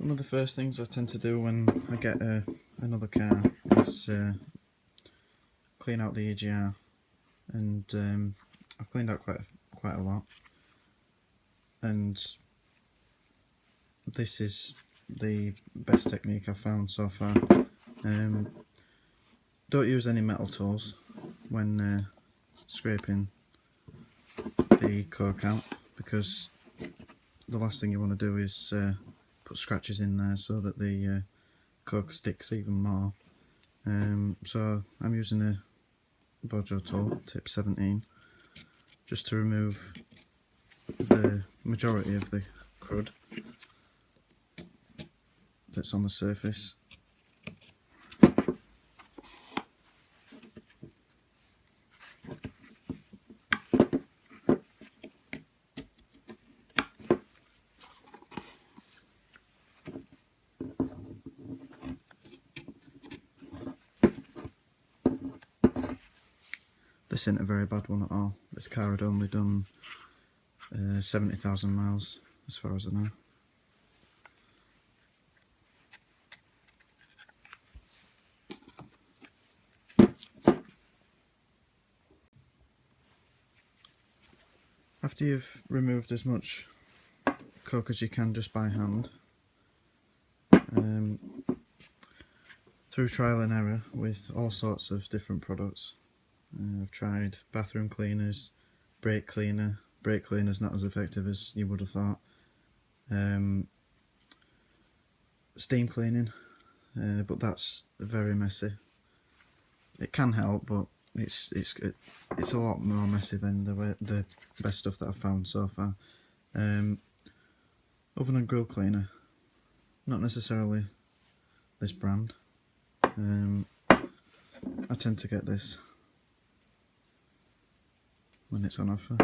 One of the first things I tend to do when I get another car is clean out the EGR, and I've cleaned out quite a lot, and this is the best technique I've found so far. Don't use any metal tools when scraping the cork out, because the last thing you want to do is put scratches in there so that the cork sticks even more. So I'm using a Bojo tool, tip 17, just to remove the majority of the crud that's on the surface. This isn't a very bad one at all. This car had only done 70,000 miles as far as I know. After you've removed as much cork as you can just by hand, through trial and error with all sorts of different products, I've tried bathroom cleaners, brake cleaner. Brake cleaner's not as effective as you would have thought. Steam cleaning, but that's very messy. It can help, but it's a lot more messy than the best stuff that I've found so far. Oven and grill cleaner, not necessarily this brand. I tend to get this when it's on offer.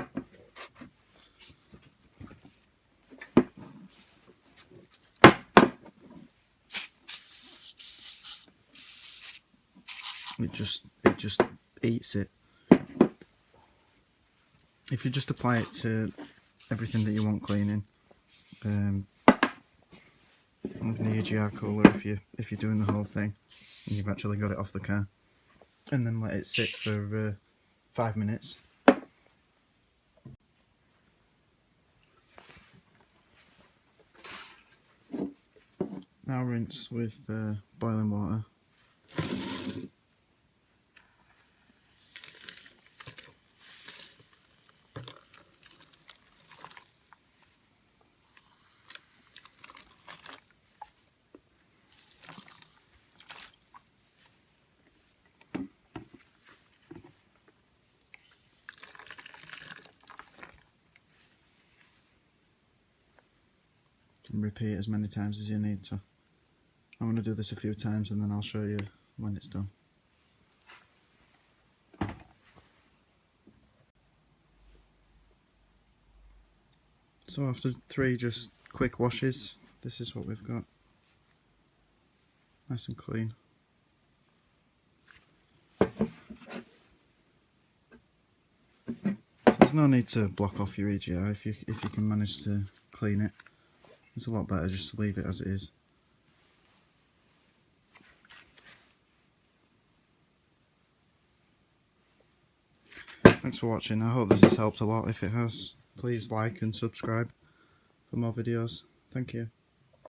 It just eats it. If you just apply it to everything that you want cleaning, even the EGR cooler, if you're doing the whole thing and you've actually got it off the car, and then let it sit for 5 minutes. Now rinse with boiling water. And repeat as many times as you need to. I'm going to do this a few times and then I'll show you when it's done. So after 3 just quick washes, this is what we've got. Nice and clean. There's no need to block off your EGR if you can manage to clean it. It's a lot better just to leave it as it is. Thanks for watching. I hope this has helped a lot. If it has, please like and subscribe for more videos. Thank you.